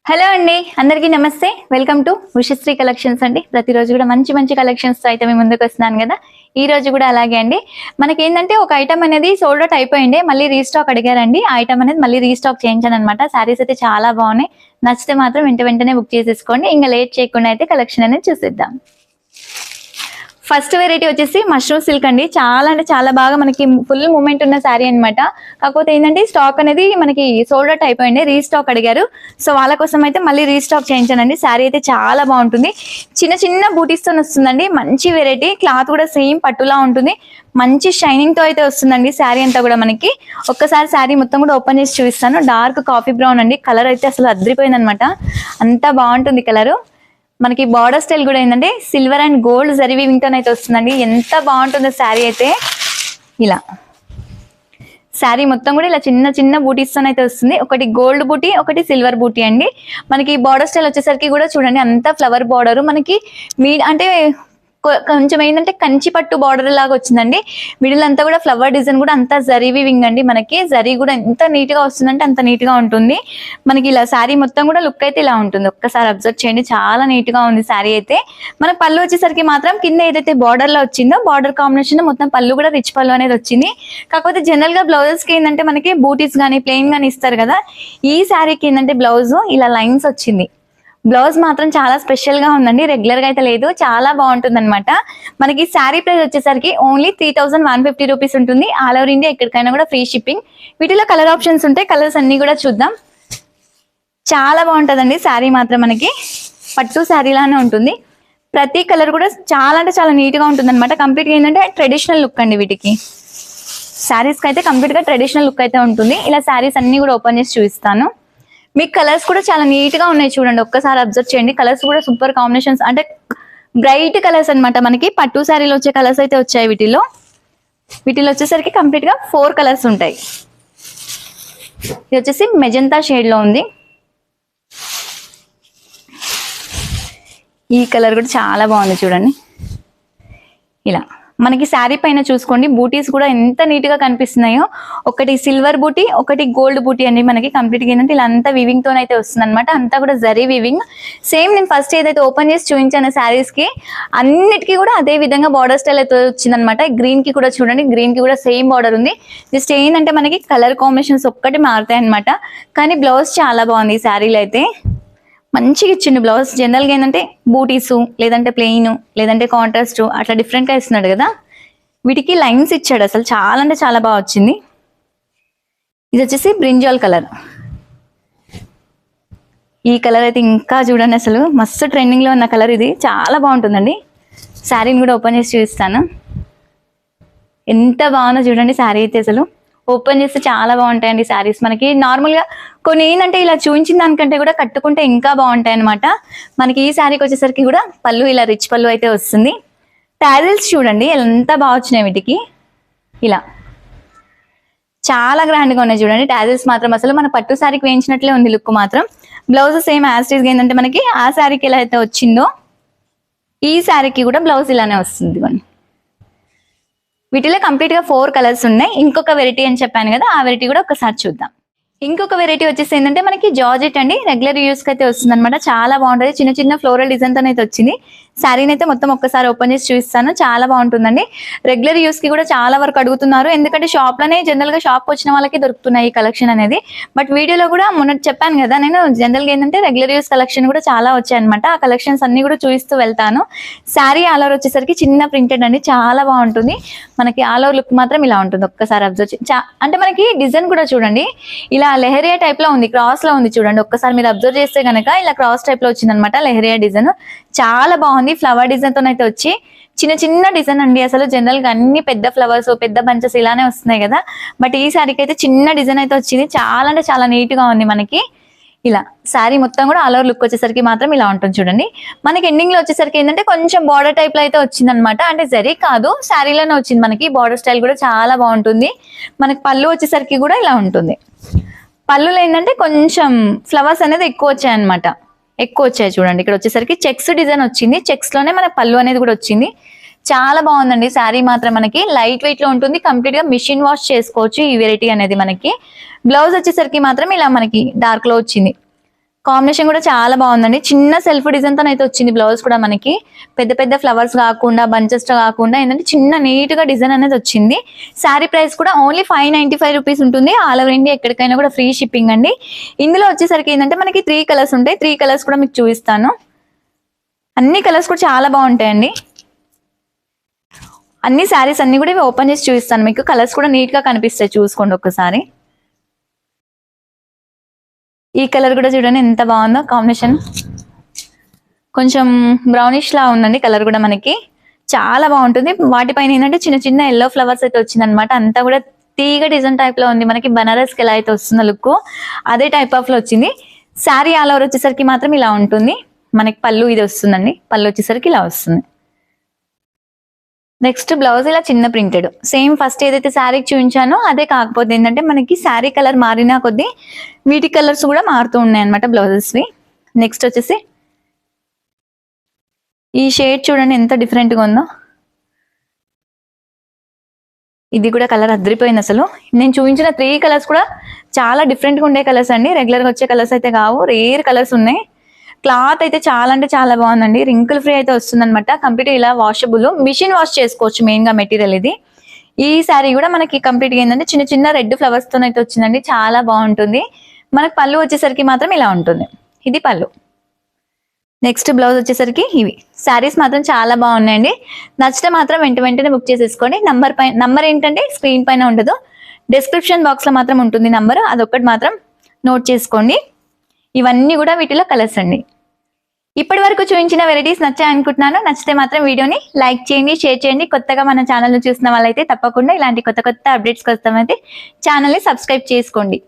Hello అండి, అందరికీ నమస్తే. వెల్కమ్ టు ఉషశ్రీ కలెక్షన్స్ అండి. ప్రతిరోజు కూడా మంచి మంచి కలెక్షన్స్ అయితే మేము ముందుకు వస్తున్నాను కదా. ఈ రోజు కూడా అలాగే అండి. మనకి ఏంటంటే ఒక ఐటమ్ అనేది సోల్డ్ అవుట్ అయిపోయింది, మళ్ళీ రీస్టాక్ అడిగారండి. ఆ ఐటమ్ అనేది మళ్ళీ రీస్టాక్ చేయించాను అనమాట. శారీస్ అయితే చాలా బాగున్నాయి. నచ్చితే మాత్రం వెంటనే బుక్ చేసేసుకోండి. ఇంకా లేట్ చేయకుండా అయితే కలెక్షన్ అనేది చూసేద్దాం. ఫస్ట్ వెరైటీ వచ్చేసి మష్రూమ్ సిల్క్ అండి. చాలా అంటే చాలా బాగా మనకి ఫుల్ మూమెంట్ ఉన్న శారీ అనమాట. కాకపోతే ఏంటంటే స్టాక్ అనేది మనకి సోల్డ్ అవుట్ అయిపోయింది, రీస్టాక్ అడిగారు. సో వాళ్ళ కోసం అయితే మళ్ళీ రీస్టాక్ చేయించానండి. శారీ అయితే చాలా బాగుంటుంది. చిన్న చిన్న బూటీస్ తో వస్తుందండి. మంచి వెరైటీ. క్లాత్ కూడా సేమ్ పట్టులా ఉంటుంది. మంచి షైనింగ్ తో అయితే వస్తుందండి శారీ అంతా కూడా మనకి. ఒక్కసారి శారీ మొత్తం కూడా ఓపెన్ చేసి చూపిస్తాను. డార్క్ కాఫీ బ్రౌన్ అండి. కలర్ అయితే అసలు అద్రిపోయింది అనమాట. అంతా బాగుంటుంది కలరు. మనకి బార్డర్ స్టైల్ కూడా ఏంటంటే silver and gold zari weaving తో అయితే వస్తుందండి. ఎంత బాగుంటుందో శారీ అయితే. ఇలా శారీ మొత్తం కూడా ఇలా చిన్న చిన్న బూటీస్ తో అయితే వస్తుంది. ఒకటి గోల్డ్ బూటీ, ఒకటి సిల్వర్ బూటీ అండి. మనకి బార్డర్ స్టైల్ వచ్చేసరికి కూడా చూడండి, అంతా ఫ్లవర్ బార్డర్ మనకి అంటే కొంచెం ఏంటంటే కంచి పట్టు బార్డర్ లాగా వచ్చిందండి. మిడిల్ అంతా కూడా ఫ్లవర్ డిజైన్ కూడా అంతా జరీ వీవింగ్ అండి. మనకి జరీ కూడా ఎంత నీట్ గా వస్తుందంటే అంత నీట్ గా ఉంటుంది. మనకి ఇలా శారీ మొత్తం కూడా లుక్ అయితే ఇలా ఉంటుంది. ఒక్కసారి అబ్జర్వ్ చేయండి, చాలా నీట్ గా ఉంది శారీ అయితే. మన పళ్ళు వచ్చేసరికి మాత్రం కింద ఏదైతే బార్డర్ లో వచ్చిందో బార్డర్ కాంబినేషన్ మొత్తం పళ్ళు కూడా రిచ్ పళ్ళు అనేది వచ్చింది. కాకపోతే జనరల్ గా బ్లౌజెస్ కి ఏంటంటే మనకి బూటీస్ గానీ ప్లెయిన్ గానీ ఇస్తారు కదా. ఈ శారీకి ఏంటంటే బ్లౌజ్ ఇలా లైన్స్ వచ్చింది. బ్లౌజ్ మాత్రం చాలా స్పెషల్ గా ఉందండి. రెగ్యులర్ గా అయితే లేదు. చాలా బాగుంటుంది అనమాట. మనకి శారీ ప్రైస్ వచ్చేసరికి ఓన్లీ 3150 రూపీస్ ఉంటుంది. ఆల్ ఓవర్ ఇండియా ఎక్కడికైనా కూడా ఫ్రీ షిప్పింగ్. వీటిలో కలర్ ఆప్షన్స్ ఉంటాయి. కలర్స్ అన్ని కూడా చూద్దాం. చాలా బాగుంటుందండి శారీ మాత్రం. మనకి పట్టు శారీ లానే ఉంటుంది. ప్రతి కలర్ కూడా చాలా అంటే చాలా నీట్ గా ఉంటుంది అనమాట. కంప్లీట్ గా ఏంటంటే ట్రెడిషనల్ లుక్ అండి. వీటికి శారీస్ కి అయితే కంప్లీట్ గా ట్రెడిషనల్ లుక్ అయితే ఉంటుంది. ఇలా శారీస్ అన్ని కూడా ఓపెన్ చేసి చూపిస్తాను. మీకు కలర్స్ కూడా చాలా నీట్ గా ఉన్నాయి చూడండి. ఒక్కసారి అబ్జర్వ్ చేయండి. కలర్స్ కూడా సూపర్ కాంబినేషన్స్, అంటే బ్రైట్ కలర్స్ అనమాట. మనకి పట్టు శారీలో వచ్చే కలర్స్ అయితే వచ్చాయి. వీటిలో వచ్చేసరికి కంప్లీట్ గా 4 కలర్స్ ఉంటాయి. ఇది వచ్చేసి మెజంతా షేడ్ లో ఉంది. ఈ కలర్ కూడా చాలా బాగుంది చూడండి. ఇలా మనకి శారీ పైన చూసుకోండి, బూటీస్ కూడా ఎంత నీట్ గా కనిపిస్తున్నాయో. ఒకటి సిల్వర్ బూటీ, ఒకటి గోల్డ్ బూటీ అండి. మనకి కంప్లీట్ గా ఏంటంటే ఇలా అంతా వివింగ్ తో అయితే వస్తుంది అనమాట. అంతా కూడా జరీ వివింగ్. సేమ్ నేను ఫస్ట్ ఏదైతే ఓపెన్ చేసి చూపించాను శారీస్ కి, అన్నిటికీ కూడా అదే విధంగా బార్డర్ స్టైల్ అయితే వచ్చిందనమాట. గ్రీన్ కి కూడా చూడండి, గ్రీన్ కి కూడా సేమ్ బార్డర్ ఉంది. జస్ట్ ఏంటంటే మనకి కలర్ కాంబినేషన్స్ ఒక్కటి మారుతాయి అనమాట. కానీ బ్లౌజ్ చాలా బాగుంది ఈ శారీలో అయితే. మంచిగా ఇచ్చిండు బ్లౌజ్. జనరల్గా ఏంటంటే బూటీసు, లేదంటే ప్లెయిన్, లేదంటే కాంట్రాస్ట్ అట్లా డిఫరెంట్గా ఇస్తున్నాడు కదా. వీటికి లైన్స్ ఇచ్చాడు. అసలు చాలా అంటే చాలా బాగా వచ్చింది. ఇది వచ్చేసి బ్రింజాల్ కలర్. ఈ కలర్ అయితే ఇంకా చూడండి, అసలు మస్తు ట్రెండింగ్ లో ఉన్న కలర్ ఇది. చాలా బాగుంటుందండి. శారీని కూడా ఓపెన్ చేసి చూపిస్తాను. ఎంత బాగుందో చూడండి శారీ అయితే. అసలు ఓపెన్ చేస్తే చాలా బాగుంటాయండి శారీస్. మనకి నార్మల్ గా కొన్ని ఏంటంటే ఇలా చూపించిన దానికంటే కూడా కట్టుకుంటే ఇంకా బాగుంటాయి అనమాట. మనకి ఈ శారీకి వచ్చేసరికి కూడా పళ్ళు ఇలా రిచ్ పళ్ళు అయితే వస్తుంది. టాజిల్స్ చూడండి ఎంత బాగా వచ్చినాయి వీటికి. ఇలా చాలా గ్రాండ్ గా ఉన్నాయి చూడండి. టాజిల్స్ మాత్రం అసలు మన పట్టు శారీకి వేయించినట్లే ఉంది లుక్ మాత్రం. బ్లౌజ్ సేమ్ యాజ్ టీజ్ గా ఏంటంటే మనకి ఆ శారీకి ఎలా అయితే వచ్చిందో ఈ శారీకి కూడా బ్లౌజ్ ఇలానే వస్తుంది. వీటిలో కంప్లీట్ గా 4 కలర్స్ ఉన్నాయి. ఇంకొక వెరైటీ అని చెప్పాను కదా, ఆ వెరైటీ కూడా ఒకసారి చూద్దాం. ఇంకొక వెరైటీ వచ్చేసి ఏంటంటే మనకి జార్జెట్ అండి. రెగ్యులర్ యూస్ కి అయితే వస్తుంది అనమాట. చాలా బాగుంటుంది. చిన్న చిన్న ఫ్లోరల్ డిజైన్ తో అయితే వచ్చింది. శారీని అయితే మొత్తం ఒక్కసారి ఓపెన్ చేసి చూపిస్తాను. చాలా బాగుంటుందండి. రెగ్యులర్ యూస్ కి కూడా చాలా వరకు అడుగుతున్నారు. ఎందుకంటే షాప్ లోనే జనరల్ గా షాప్ వచ్చిన వాళ్ళకి దొరుకుతున్నాయి ఈ కలెక్షన్ అనేది. బట్ వీడియోలో కూడా మొన్న చెప్పాను కదా నేను, జనరల్ గా ఏంటంటే రెగ్యులర్ యూస్ కలెక్షన్ కూడా చాలా వచ్చాయి అనమాట. ఆ కలెక్షన్స్ అన్ని కూడా చూపిస్తూ వెళ్తాను. శారీ ఆల్ ఓవర్ వచ్చేసరికి చిన్న ప్రింటెడ్ అండి. చాలా బాగుంటుంది. మనకి ఆల్ ఓవర్ లుక్ మాత్రం ఇలా ఉంటుంది. ఒక్కసారి అబ్జర్వ్ అంటే మనకి డిజైన్ కూడా చూడండి, ఇలా లెహరియా టైప్ లో ఉంది, క్రాస్ లో ఉంది చూడండి. ఒక్కసారి మీరు అబ్జర్వ్ చేస్తే గనక ఇలా క్రాస్ టైప్ లో వచ్చింది అనమాట లెహరియా డిజైన్. చాలా బాగుంది. ఫ్లవర్ డిజైన్ తో అయితే వచ్చి చిన్న చిన్న డిజైన్ అండి. అసలు జనరల్ గా అన్ని పెద్ద ఫ్లవర్స్, పెద్ద బంచెస్ ఇలానే వస్తున్నాయి కదా. బట్ ఈ శారీకి అయితే చిన్న డిజైన్ అయితే వచ్చింది. చాలా అంటే చాలా నీట్ గా ఉంది మనకి. ఇలా శారీ మొత్తం కూడా ఆల్ ఓవర్ లుక్ వచ్చేసరికి మాత్రం ఇలా ఉంటుంది చూడండి. మనకి ఎండింగ్ లో వచ్చేసరికి ఏంటంటే కొంచెం బార్డర్ టైప్ లో అయితే వచ్చింది అనమాట. అంటే జరీ కాదు, శారీలోనే వచ్చింది మనకి. బార్డర్ స్టైల్ కూడా చాలా బాగుంటుంది. మనకి పళ్ళు వచ్చేసరికి కూడా ఇలా ఉంటుంది. పళ్ళులో ఏంటంటే కొంచెం ఫ్లవర్స్ అనేది ఎక్కువ వచ్చాయన్నమాట. ఎక్కువ వచ్చాయి చూడండి. ఇక్కడ వచ్చేసరికి చెక్స్ డిజైన్ వచ్చింది. చెక్స్ లోనే మన పళ్ళు అనేది కూడా వచ్చింది. చాలా బాగుందండి శారీ మాత్రం. మనకి లైట్ వెయిట్ లో ఉంటుంది. కంప్లీట్ గా మిషన్ వాష్ చేసుకోవచ్చు ఈ వెరైటీ అనేది. మనకి బ్లౌజ్ వచ్చేసరికి మాత్రం ఇలా మనకి డార్క్ లో వచ్చింది. కాంబినేషన్ కూడా చాలా బాగుందండి. చిన్న సెల్ఫ్ డిజైన్ తో అయితే వచ్చింది బ్లౌజ్ కూడా మనకి. పెద్ద పెద్ద ఫ్లవర్స్ కాకుండా బంచెస్ తో కాకుండా ఏంటంటే చిన్న నీట్ గా డిజైన్ అనేది వచ్చింది. శారీ ప్రైస్ కూడా ఓన్లీ 595 రూపీస్ ఉంటుంది. ఆల్ ఓవర్ ఇండియా ఎక్కడికైనా కూడా ఫ్రీ షిప్పింగ్ అండి. ఇందులో వచ్చేసరికి ఏంటంటే మనకి 3 కలర్స్ ఉంటాయి. 3 కలర్స్ కూడా మీకు చూపిస్తాను. అన్ని కలర్స్ కూడా చాలా బాగుంటాయండి. అన్ని శారీస్ అన్ని కూడా ఓపెన్ చేసి చూపిస్తాను మీకు. కలర్స్ కూడా నీట్ గా కనిపిస్తాయి, చూసుకోండి ఒక్కసారి. ఈ కలర్ కూడా చూడండి ఎంత బాగుందో కాంబినేషన్. కొంచెం బ్రౌనిష్ లా ఉందండి కలర్ కూడా మనకి. చాలా బాగుంటుంది. వాటిపైన ఏంటంటే చిన్న చిన్న ఎల్లో ఫ్లవర్స్ అయితే వచ్చింది అనమాట. అంతా కూడా తీగ డిజైన్ టైప్ లో ఉంది. మనకి బనారస్ కి ఎలా అయితే వస్తుందో లుక్, అదే టైప్ ఆఫ్ లో వచ్చింది. శారీ ఆల్ ఓవర్ వచ్చేసరికి మాత్రం ఇలా ఉంటుంది. మనకి పళ్ళు ఇది వస్తుందండి. పళ్ళు వచ్చేసరికి ఇలా వస్తుంది. నెక్స్ట్ బ్లౌజ్ ఇలా చిన్న ప్రింటెడ్, సేమ్ ఫస్ట్ ఏదైతే శారీకి చూపించానో అదే. కాకపోతే ఏంటంటే మనకి శారీ కలర్ మారినా కొద్దీ వీటి కలర్స్ కూడా మారుతూ ఉన్నాయి అనమాట బ్లౌజెస్వి. నెక్స్ట్ వచ్చేసి ఈ షేడ్ చూడండి ఎంత డిఫరెంట్ గా ఉందో. ఇది కూడా కలర్ అదిరిపోయింది అసలు. నేను చూపించిన 3 కలర్స్ కూడా చాలా డిఫరెంట్ గా ఉండే కలర్స్ అండి. రెగ్యులర్ గా వచ్చే కలర్స్ అయితే కావు, రేర్ కలర్స్ ఉన్నాయి. క్లాత్ అయితే చాలా అంటే చాలా బాగుందండి. రింకుల్ ఫ్రీ అయితే వస్తుంది అనమాట. కంప్లీట్ ఇలా వాషబుల్, మిషన్ వాష్ చేసుకోవచ్చు మెయిన్ గా మెటీరియల్ ఇది. ఈ శారీ కూడా మనకి కంప్లీట్ గా ఏంటంటే చిన్న చిన్న రెడ్ ఫ్లవర్స్ తో అయితే వచ్చిందండి. చాలా బాగుంటుంది. మనకి పళ్ళు వచ్చేసరికి మాత్రం ఇలా ఉంటుంది. ఇది పళ్ళు. నెక్స్ట్ బ్లౌజ్ వచ్చేసరికి ఇవి. శారీస్ మాత్రం చాలా బాగున్నాయండి. నచ్చితే మాత్రం వెంటనే బుక్ చేసేసుకోండి. నంబర్ ఏంటంటే స్క్రీన్ పైన ఉండదు, డిస్క్రిప్షన్ బాక్స్ లో మాత్రం ఉంటుంది నంబర్. అదొక్కటి మాత్రం నోట్ చేసుకోండి. ఇవన్నీ కూడా వీటిలో కలర్స్ అండి. ఇప్పటి వరకు చూపించిన వెరైటీస్ నచ్చాయి అనుకుంటున్నాను. నచ్చితే మాత్రం వీడియోని లైక్ చేయండి, షేర్ చేయండి. కొత్తగా మన ఛానల్ చూసిన వాళ్ళైతే తప్పకుండా ఇలాంటి కొత్త అప్డేట్స్ కోసమైతే ఛానల్ని సబ్స్క్రైబ్ చేసుకోండి.